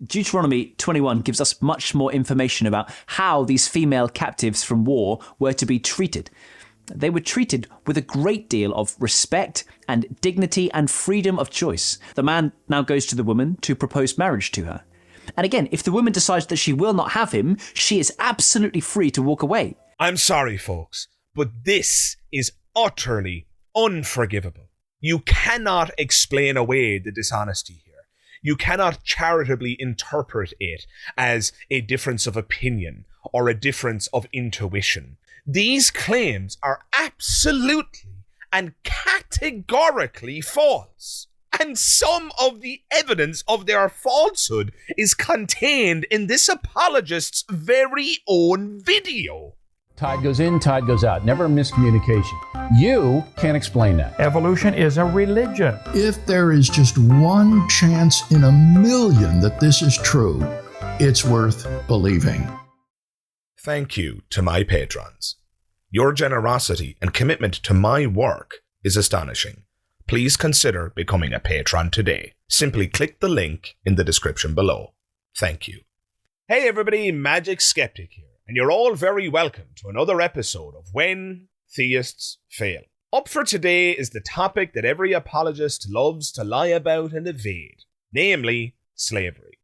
Deuteronomy 21 gives us much more information about how these female captives from war were to be treated. They were treated with a great deal of respect and dignity and freedom of choice. The man now goes to the woman to propose marriage to her. And again, if the woman decides that she will not have him, she is absolutely free to walk away. I'm sorry, folks, but this is utterly unforgivable. You cannot explain away the dishonesty here. You cannot charitably interpret it as a difference of opinion or a difference of intuition. These claims are absolutely and categorically false. And some of the evidence of their falsehood is contained in this apologist's very own video. Tide goes in, tide goes out. Never a miscommunication. You can't explain that. Evolution is a religion. If there is just one chance in a million that this is true, it's worth believing. Thank you to my patrons. Your generosity and commitment to my work is astonishing. Please consider becoming a patron today. Simply click the link in the description below. Thank you. Hey everybody, Magic Skeptic here, and you're all very welcome to another episode of When Theists Fail. Up for today is the topic that every apologist loves to lie about and evade, namely slavery.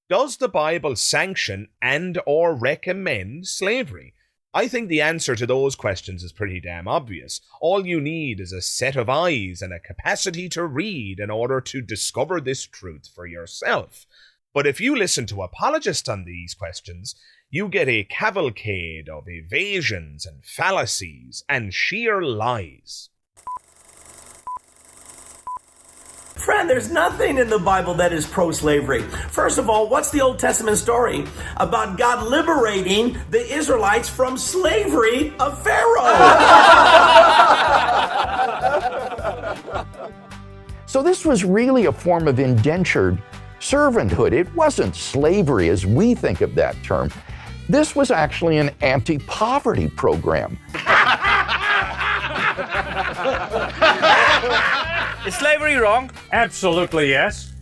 Does the Bible sanction and or recommend slavery? I think the answer to those questions is pretty damn obvious. All you need is a set of eyes and a capacity to read in order to discover this truth for yourself. But if you listen to apologists on these questions, you get a cavalcade of evasions and fallacies and sheer lies. Friend, there's nothing in the Bible that is pro-slavery. First of all, what's the Old Testament story about God liberating the Israelites from slavery of Pharaoh? So this was really a form of indentured servanthood. It wasn't slavery as we think of that term. This was actually an anti-poverty program. Is slavery wrong? Absolutely yes.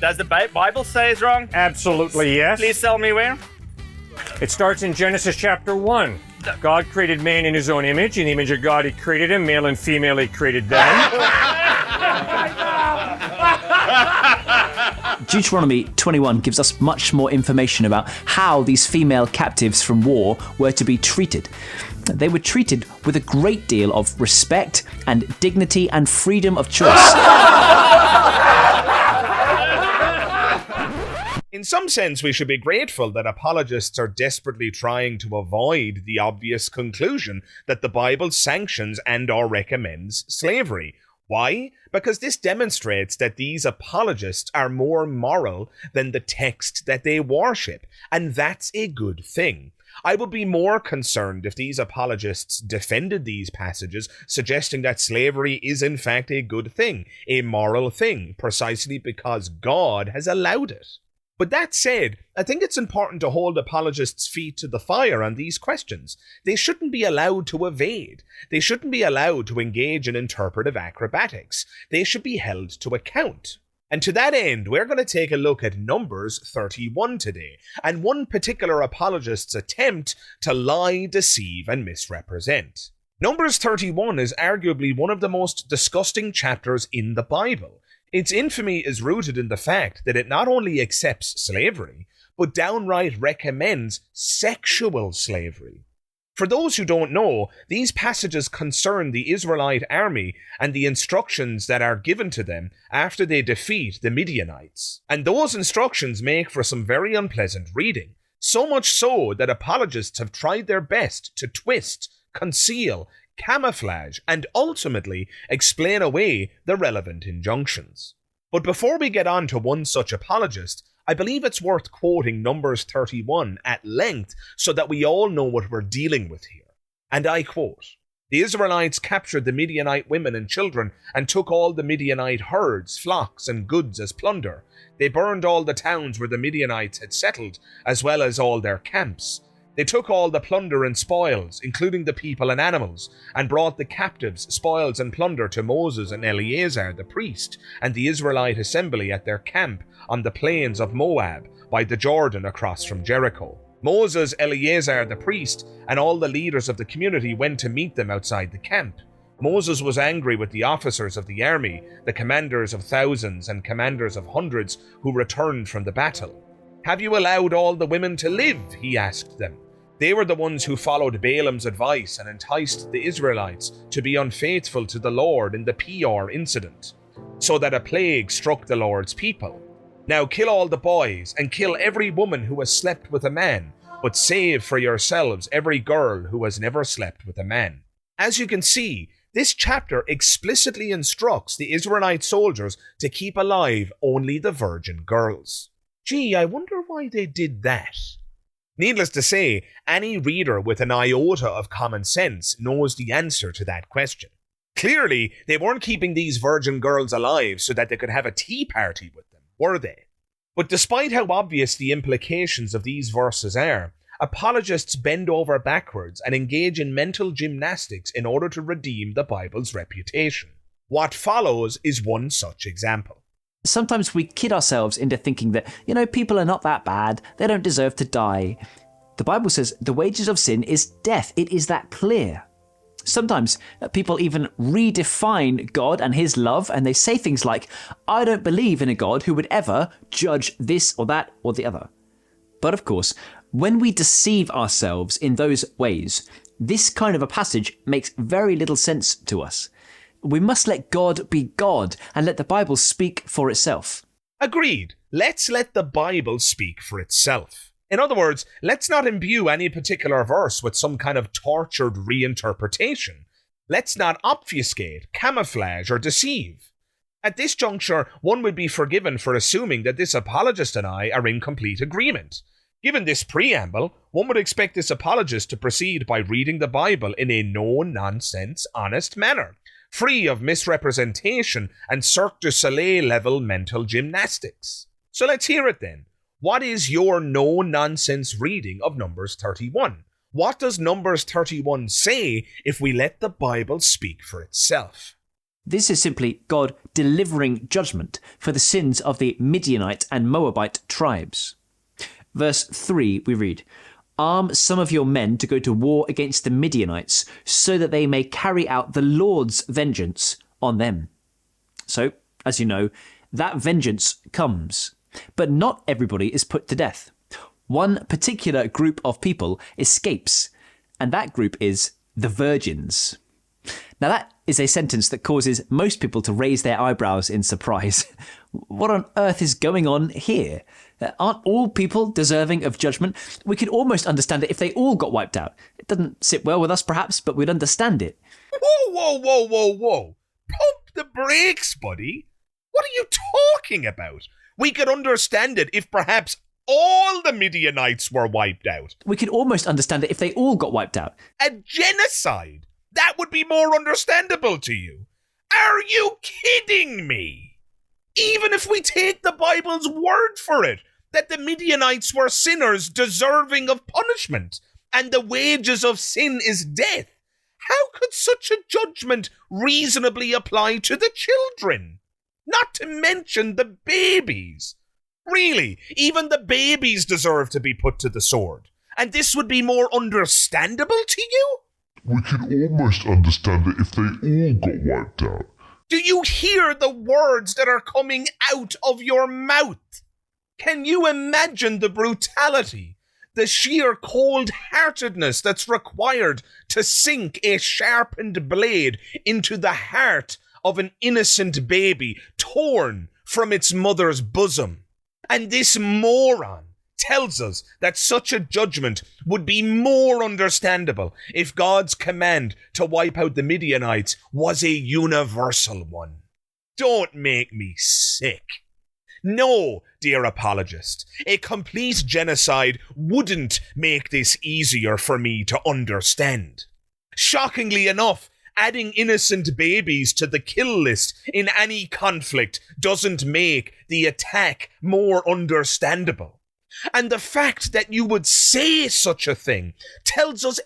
Does the Bible say it's wrong? Absolutely yes. Please tell me where. It starts in Genesis chapter 1. God created man in his own image. In the image of God he created him. Male and female he created them. Deuteronomy 21 gives us much more information about how these female captives from war were to be treated. They were treated with a great deal of respect and dignity and freedom of choice. In some sense, we should be grateful that apologists are desperately trying to avoid the obvious conclusion that the Bible sanctions and or recommends slavery. Why? Because this demonstrates that these apologists are more moral than the text that they worship, and that's a good thing. I would be more concerned if these apologists defended these passages, suggesting that slavery is in fact a good thing, a moral thing, precisely because God has allowed it. But that said, I think it's important to hold apologists' feet to the fire on these questions. They shouldn't be allowed to evade. They shouldn't be allowed to engage in interpretive acrobatics. They should be held to account. And to that end, we're going to take a look at Numbers 31 today, and one particular apologist's attempt to lie, deceive, and misrepresent. Numbers 31 is arguably one of the most disgusting chapters in the Bible. Its infamy is rooted in the fact that it not only accepts slavery, but downright recommends sexual slavery. For those who don't know, these passages concern the Israelite army and the instructions that are given to them after they defeat the Midianites. And those instructions make for some very unpleasant reading, so much so that apologists have tried their best to twist, conceal, camouflage, and ultimately explain away the relevant injunctions. But before we get on to one such apologist, I believe it's worth quoting Numbers 31 at length so that we all know what we're dealing with here. And I quote, "The Israelites captured the Midianite women and children and took all the Midianite herds, flocks, and goods as plunder. They burned all the towns where the Midianites had settled, as well as all their camps. They took all the plunder and spoils, including the people and animals, and brought the captives, spoils and plunder to Moses and Eleazar the priest, and the Israelite assembly at their camp on the plains of Moab, by the Jordan across from Jericho. Moses, Eleazar the priest, and all the leaders of the community went to meet them outside the camp. Moses was angry with the officers of the army, the commanders of thousands and commanders of hundreds who returned from the battle. "Have you allowed all the women to live?" he asked them. They were the ones who followed Balaam's advice and enticed the Israelites to be unfaithful to the Lord in the Peor incident, so that a plague struck the Lord's people. Now kill all the boys and kill every woman who has slept with a man, but save for yourselves every girl who has never slept with a man. As you can see, this chapter explicitly instructs the Israelite soldiers to keep alive only the virgin girls. Gee, I wonder why they did that. Needless to say, any reader with an iota of common sense knows the answer to that question. Clearly, they weren't keeping these virgin girls alive so that they could have a tea party with them, were they? But despite how obvious the implications of these verses are, apologists bend over backwards and engage in mental gymnastics in order to redeem the Bible's reputation. What follows is one such example. Sometimes we kid ourselves into thinking that, people are not that bad, they don't deserve to die. The Bible says the wages of sin is death. It is that clear. Sometimes people even redefine God and his love, and they say things like, "I don't believe in a God who would ever judge this or that or the other." But of course, when we deceive ourselves in those ways, this kind of a passage makes very little sense to us. We must let God be God and let the Bible speak for itself. Agreed. Let's let the Bible speak for itself. In other words, let's not imbue any particular verse with some kind of tortured reinterpretation. Let's not obfuscate, camouflage, or deceive. At this juncture, one would be forgiven for assuming that this apologist and I are in complete agreement. Given this preamble, one would expect this apologist to proceed by reading the Bible in a no-nonsense, honest manner, free of misrepresentation and Cirque du Soleil level mental gymnastics. So let's hear it then. What is your no-nonsense reading of Numbers 31? What does Numbers 31 say if we let the Bible speak for itself? This is simply God delivering judgment for the sins of the Midianite and Moabite tribes. Verse 3 we read, "Arm some of your men to go to war against the Midianites, so that they may carry out the Lord's vengeance on them." So, as you know, that vengeance comes. But not everybody is put to death. One particular group of people escapes, and that group is the virgins. Now that is a sentence that causes most people to raise their eyebrows in surprise. What on earth is going on here? Aren't all people deserving of judgment? We could almost understand it if they all got wiped out. It doesn't sit well with us perhaps, but we'd understand it. Whoa. Pump the brakes, buddy. What are you talking about? We could understand it if perhaps all the Midianites were wiped out. We could almost understand it if they all got wiped out. A genocide? That would be more understandable to you. Are you kidding me? Even if we take the Bible's word for it, that the Midianites were sinners deserving of punishment, and the wages of sin is death, how could such a judgment reasonably apply to the children? Not to mention the babies. Really, even the babies deserve to be put to the sword. And this would be more understandable to you? We could almost understand it if they all got wiped out. Do you hear the words that are coming out of your mouth? Can you imagine the brutality, the sheer cold-heartedness that's required to sink a sharpened blade into the heart of an innocent baby torn from its mother's bosom? And this moron tells us that such a judgment would be more understandable if God's command to wipe out the Midianites was a universal one. Don't make me sick. No, dear apologist, a complete genocide wouldn't make this easier for me to understand. Shockingly enough, adding innocent babies to the kill list in any conflict doesn't make the attack more understandable. And the fact that you would say such a thing tells us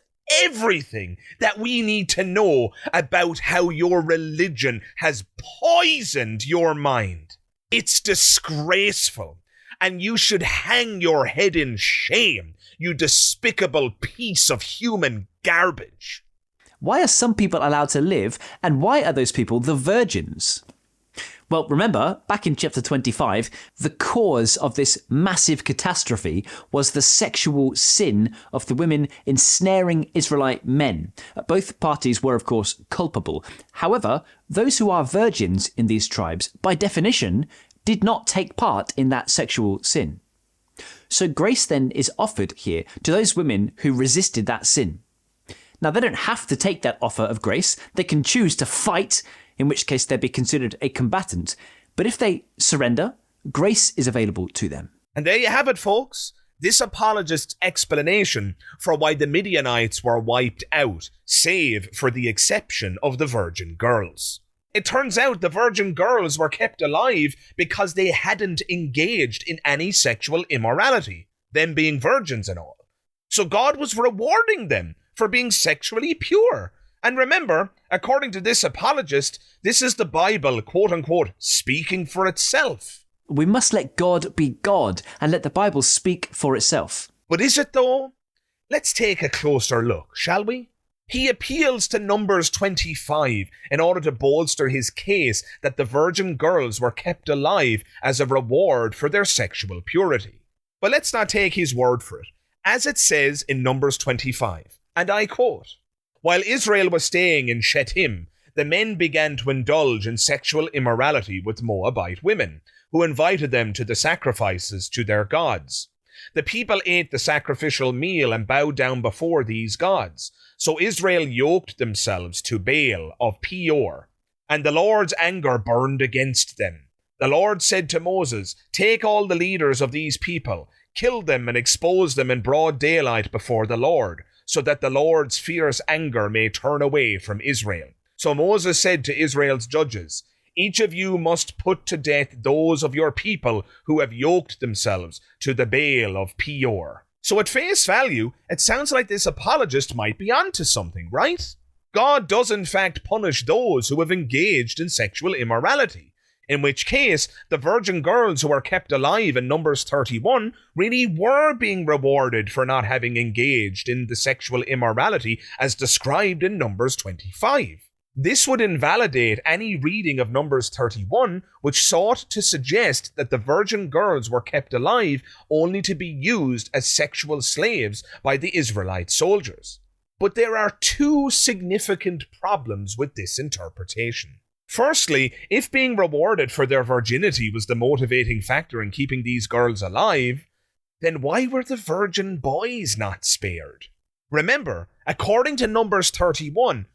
everything that we need to know about how your religion has poisoned your mind. It's disgraceful, and you should hang your head in shame, you despicable piece of human garbage. Why are some people allowed to live, and why are those people the virgins? Well, remember, back in chapter 25, the cause of this massive catastrophe was the sexual sin of the women ensnaring Israelite men. Both parties were, of course, culpable. However, those who are virgins in these tribes, by definition, did not take part in that sexual sin. So grace then is offered here to those women who resisted that sin. Now, they don't have to take that offer of grace. They can choose to fight, in which case they'd be considered a combatant. But if they surrender, grace is available to them. And there you have it, folks. This apologist's explanation for why the Midianites were wiped out, save for the exception of the virgin girls. It turns out the virgin girls were kept alive because they hadn't engaged in any sexual immorality, them being virgins and all. So God was rewarding them for being sexually pure. And remember, according to this apologist, this is the Bible, quote-unquote, speaking for itself. We must let God be God and let the Bible speak for itself. But is it though? Let's take a closer look, shall we? He appeals to Numbers 25 in order to bolster his case that the virgin girls were kept alive as a reward for their sexual purity. But let's not take his word for it. As it says in Numbers 25, and I quote, "While Israel was staying in Shittim, the men began to indulge in sexual immorality with Moabite women, who invited them to the sacrifices to their gods. The people ate the sacrificial meal and bowed down before these gods. So Israel yoked themselves to Baal of Peor, and the Lord's anger burned against them. The Lord said to Moses, 'Take all the leaders of these people, kill them and expose them in broad daylight before the Lord, so that the Lord's fierce anger may turn away from Israel.' So Moses said to Israel's judges, 'Each of you must put to death those of your people who have yoked themselves to the Baal of Peor.'" So at face value, it sounds like this apologist might be onto something, right? God does in fact punish those who have engaged in sexual immorality, in which case the virgin girls who are kept alive in Numbers 31 really were being rewarded for not having engaged in the sexual immorality as described in Numbers 25. This would invalidate any reading of Numbers 31 which sought to suggest that the virgin girls were kept alive only to be used as sexual slaves by the Israelite soldiers. But there are two significant problems with this interpretation. Firstly, if being rewarded for their virginity was the motivating factor in keeping these girls alive, then why were the virgin boys not spared? Remember, according to Numbers 31,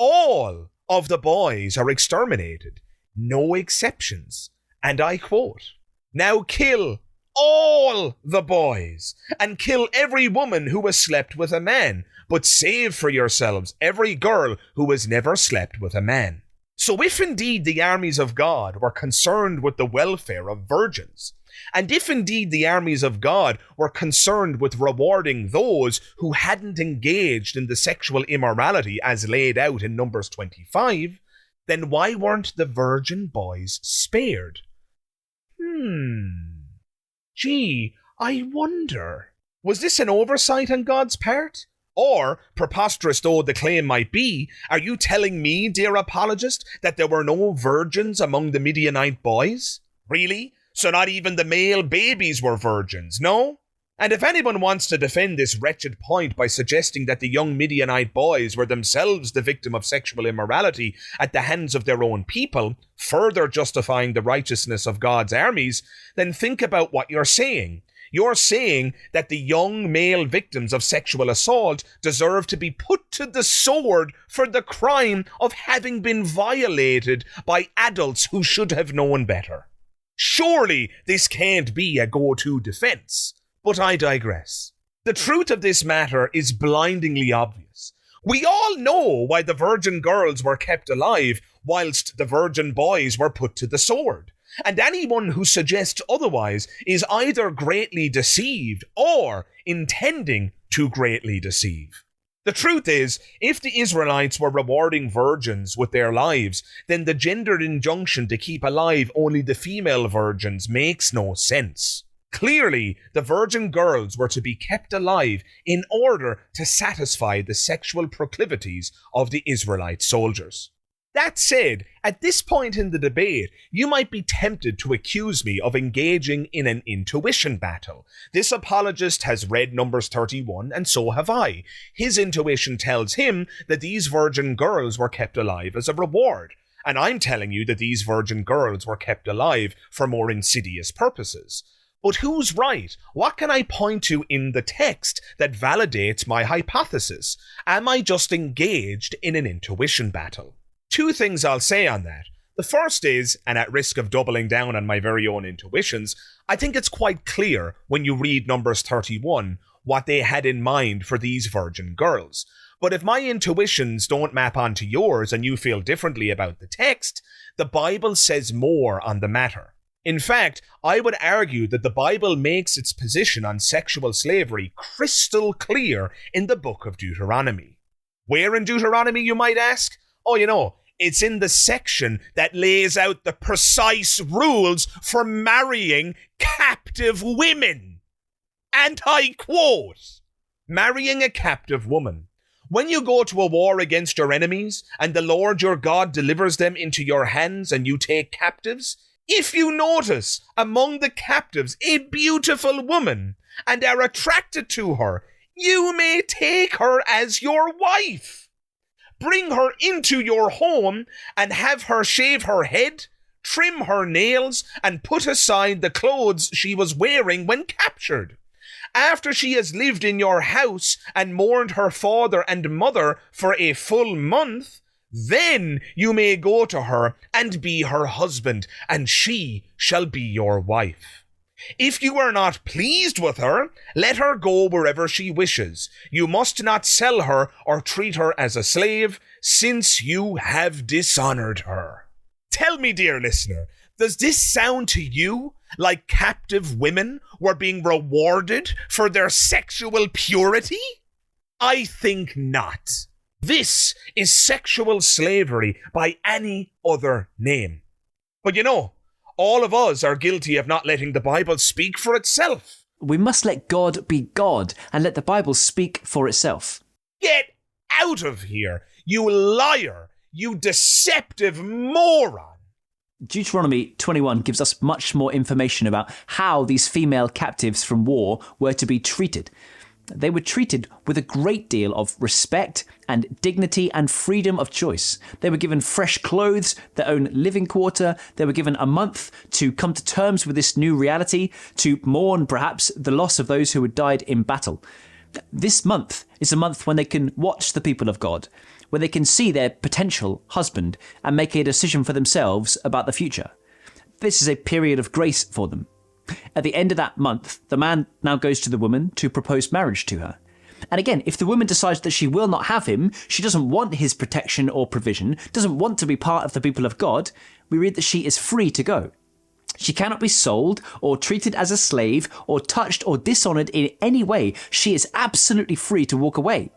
all of the boys are exterminated, no exceptions. And I quote, "Now kill all the boys, and kill every woman who has slept with a man, but save for yourselves every girl who has never slept with a man." So if indeed the armies of God were concerned with the welfare of virgins, and if indeed the armies of God were concerned with rewarding those who hadn't engaged in the sexual immorality as laid out in Numbers 25, then why weren't the virgin boys spared? Gee, I wonder. Was this an oversight on God's part? Or, preposterous though the claim might be, are you telling me, dear apologist, that there were no virgins among the Midianite boys? Really? So not even the male babies were virgins, no? And if anyone wants to defend this wretched point by suggesting that the young Midianite boys were themselves the victim of sexual immorality at the hands of their own people, further justifying the righteousness of God's armies, then think about what you're saying. You're saying that the young male victims of sexual assault deserve to be put to the sword for the crime of having been violated by adults who should have known better. Surely this can't be a go-to defense. But I digress. The truth of this matter is blindingly obvious. We all know why the virgin girls were kept alive whilst the virgin boys were put to the sword. And anyone who suggests otherwise is either greatly deceived or intending to greatly deceive. The truth is, if the Israelites were rewarding virgins with their lives, then the gendered injunction to keep alive only the female virgins makes no sense. Clearly, the virgin girls were to be kept alive in order to satisfy the sexual proclivities of the Israelite soldiers. That said, at this point in the debate, you might be tempted to accuse me of engaging in an intuition battle. This apologist has read Numbers 31, and so have I. His intuition tells him that these virgin girls were kept alive as a reward, and I'm telling you that these virgin girls were kept alive for more insidious purposes. But who's right? What can I point to in the text that validates my hypothesis? Am I just engaged in an intuition battle? Two things I'll say on that. The first is, and at risk of doubling down on my very own intuitions, I think it's quite clear when you read Numbers 31 what they had in mind for these virgin girls. But if my intuitions don't map onto yours and you feel differently about the text, the Bible says more on the matter. In fact, I would argue that the Bible makes its position on sexual slavery crystal clear in the book of Deuteronomy. Where in Deuteronomy, you might ask? Oh, it's in the section that lays out the precise rules for marrying captive women. And I quote, "Marrying a captive woman. When you go to a war against your enemies, and the Lord your God delivers them into your hands, and you take captives, if you notice among the captives a beautiful woman, and are attracted to her, you may take her as your wife. Bring her into your home and have her shave her head, trim her nails, and put aside the clothes she was wearing when captured. After she has lived in your house and mourned her father and mother for a full month, then you may go to her and be her husband, and she shall be your wife. If you are not pleased with her, let her go wherever she wishes. You must not sell her or treat her as a slave, since you have dishonored her." Tell me, dear listener, does this sound to you like captive women were being rewarded for their sexual purity? I think not. This is sexual slavery by any other name. But all of us are guilty of not letting the Bible speak for itself. We must let God be God and let the Bible speak for itself. Get out of here, you liar, you deceptive moron. Deuteronomy 21 gives us much more information about how these female captives from war were to be treated. They were treated with a great deal of respect and dignity and freedom of choice. They were given fresh clothes, their own living quarter. They were given a month to come to terms with this new reality, to mourn perhaps the loss of those who had died in battle. This month is a month when they can watch the people of God, where they can see their potential husband and make a decision for themselves about the future. This is a period of grace for them. At the end of that month, the man now goes to the woman to propose marriage to her. And again, if the woman decides that she will not have him, she doesn't want his protection or provision, doesn't want to be part of the people of God, we read that she is free to go. She cannot be sold or treated as a slave or touched or dishonored in any way. She is absolutely free to walk away.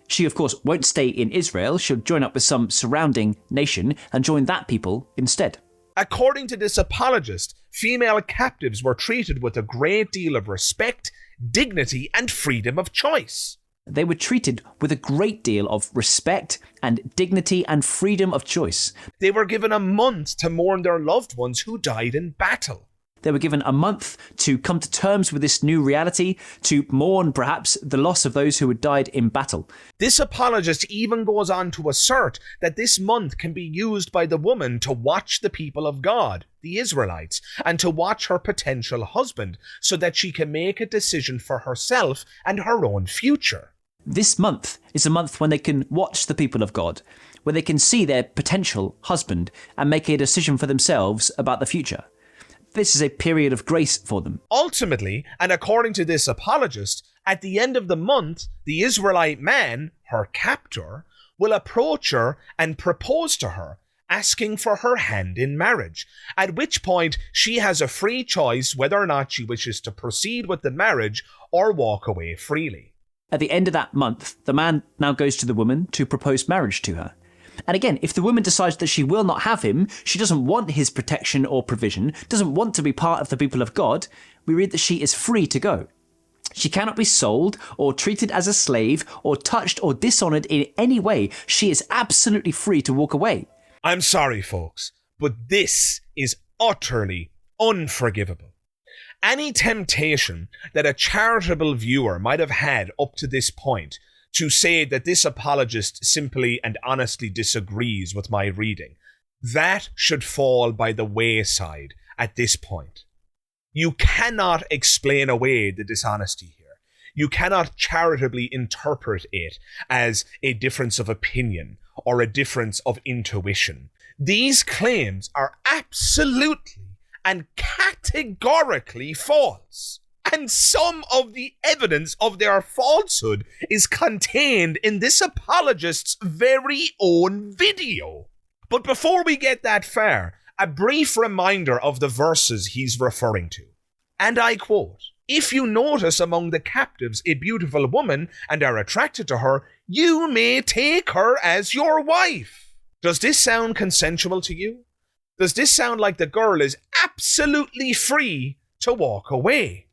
She, of course, won't stay in Israel. She'll join up with some surrounding nation and join that people instead. According to this apologist, female captives were treated with a great deal of respect, dignity, and freedom of choice. They were treated with a great deal of respect and dignity and freedom of choice. They were given a month to mourn their loved ones who died in battle. They were given a month to come to terms with this new reality, to mourn perhaps the loss of those who had died in battle. This apologist even goes on to assert that this month can be used by the woman to watch the people of God, the Israelites, and to watch her potential husband so that she can make a decision for herself and her own future. This month is a month when they can watch the people of God, where they can see their potential husband and make a decision for themselves about the future. This is a period of grace for them. Ultimately, and according to this apologist, at the end of the month, the Israelite man, her captor, will approach her and propose to her, asking for her hand in marriage, at which point she has a free choice whether or not she wishes to proceed with the marriage or walk away freely. At the end of that month, the man now goes to the woman to propose marriage to her. And again, if the woman decides that she will not have him, she doesn't want his protection or provision, doesn't want to be part of the people of God, we read that she is free to go. She cannot be sold or treated as a slave or touched or dishonored in any way. She is absolutely free to walk away. I'm sorry, folks, but this is utterly unforgivable. Any temptation that a charitable viewer might have had up to this point to say that this apologist simply and honestly disagrees with my reading, that should fall by the wayside at this point. You cannot explain away the dishonesty here. You cannot charitably interpret it as a difference of opinion or a difference of intuition. These claims are absolutely and categorically false. And some of the evidence of their falsehood is contained in this apologist's very own video. But before we get that far, a brief reminder of the verses he's referring to. And I quote, "If you notice among the captives a beautiful woman and are attracted to her, you may take her as your wife." Does this sound consensual to you? Does this sound like the girl is absolutely free to walk away?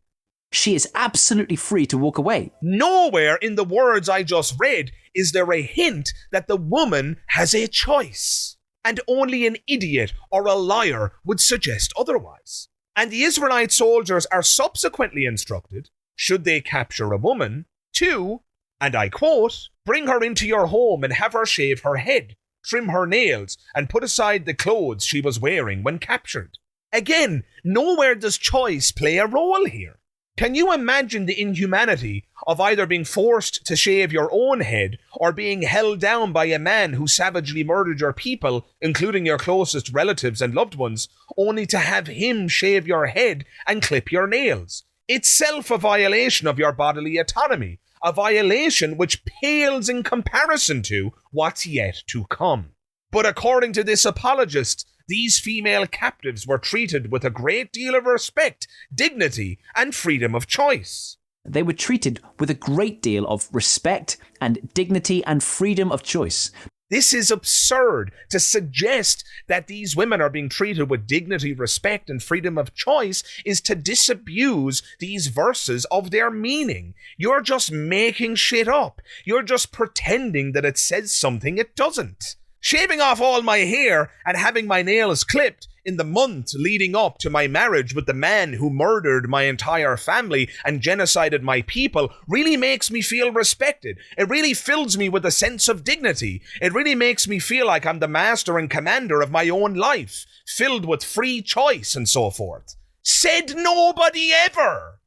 She is absolutely free to walk away. Nowhere in the words I just read is there a hint that the woman has a choice. And only an idiot or a liar would suggest otherwise. And the Israelite soldiers are subsequently instructed, should they capture a woman, to, and I quote, "bring her into your home and have her shave her head, trim her nails, and put aside the clothes she was wearing when captured." Again, nowhere does choice play a role here. Can you imagine the inhumanity of either being forced to shave your own head or being held down by a man who savagely murdered your people, including your closest relatives and loved ones, only to have him shave your head and clip your nails? Itself a violation of your bodily autonomy, a violation which pales in comparison to what's yet to come. But according to this apologist, these female captives were treated with a great deal of respect, dignity, and freedom of choice. They were treated with a great deal of respect and dignity and freedom of choice. This is absurd. To suggest that these women are being treated with dignity, respect, and freedom of choice is to disabuse these verses of their meaning. You're just making shit up. You're just pretending that it says something it doesn't. Shaving off all my hair and having my nails clipped in the month leading up to my marriage with the man who murdered my entire family and genocided my people really makes me feel respected. It really fills me with a sense of dignity. It really makes me feel like I'm the master and commander of my own life, filled with free choice and so forth. Said nobody ever.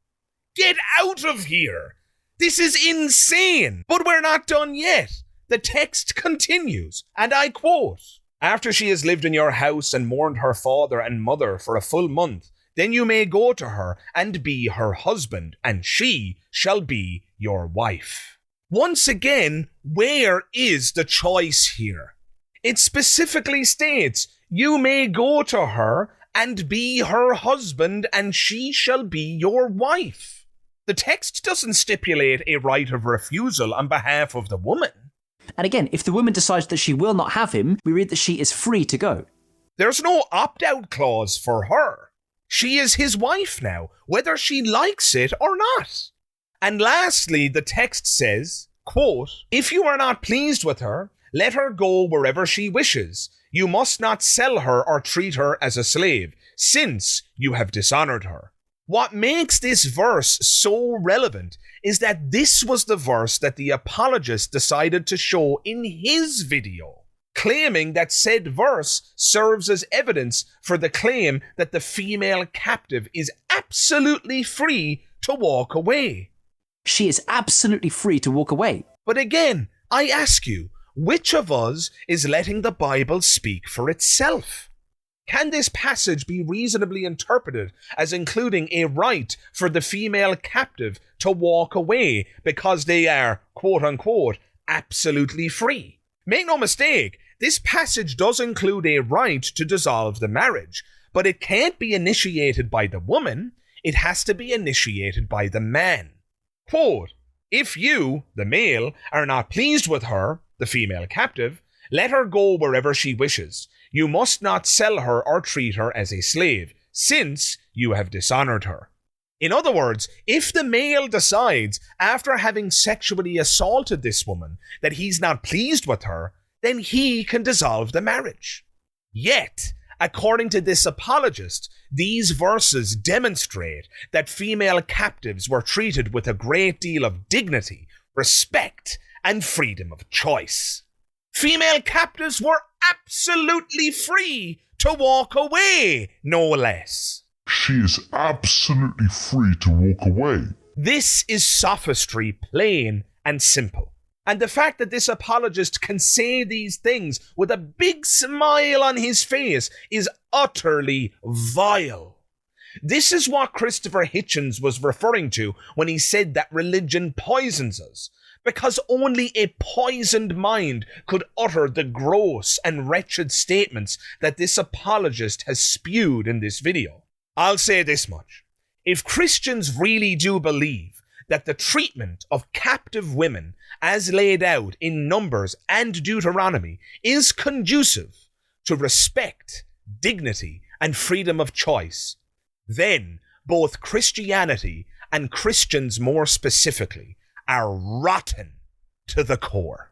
Get out of here. This is insane. But we're not done yet. The text continues, and I quote, "After she has lived in your house and mourned her father and mother for a full month, then you may go to her and be her husband, and she shall be your wife." Once again, where is the choice here? It specifically states, "You may go to her and be her husband, and she shall be your wife." The text doesn't stipulate a right of refusal on behalf of the woman. And again, if the woman decides that she will not have him, we read that she is free to go. There's no opt-out clause for her. She is his wife now, whether she likes it or not. And lastly, the text says, quote, "If you are not pleased with her, let her go wherever she wishes. You must not sell her or treat her as a slave, since you have dishonored her." What makes this verse so relevant is that this was the verse that the apologist decided to show in his video, claiming that said verse serves as evidence for the claim that the female captive is absolutely free to walk away. She is absolutely free to walk away. But again, I ask you, which of us is letting the Bible speak for itself? Can this passage be reasonably interpreted as including a right for the female captive to walk away because they are, quote unquote, absolutely free? Make no mistake, this passage does include a right to dissolve the marriage, but it can't be initiated by the woman, it has to be initiated by the man. Quote, if you, the male, are not pleased with her, the female captive, let her go wherever she wishes. You must not sell her or treat her as a slave, since you have dishonored her. In other words, if the male decides, after having sexually assaulted this woman, that he's not pleased with her, then he can dissolve the marriage. Yet, according to this apologist, these verses demonstrate that female captives were treated with a great deal of dignity, respect, and freedom of choice. Female captives were absolutely free to walk away, no less. She is absolutely free to walk away. This is sophistry, plain and simple. And the fact that this apologist can say these things with a big smile on his face is utterly vile. This is what Christopher Hitchens was referring to when he said that religion poisons us, because only a poisoned mind could utter the gross and wretched statements that this apologist has spewed in this video. I'll say this much. If Christians really do believe that the treatment of captive women as laid out in Numbers and Deuteronomy is conducive to respect, dignity, and freedom of choice, then both Christianity and Christians more specifically are rotten to the core.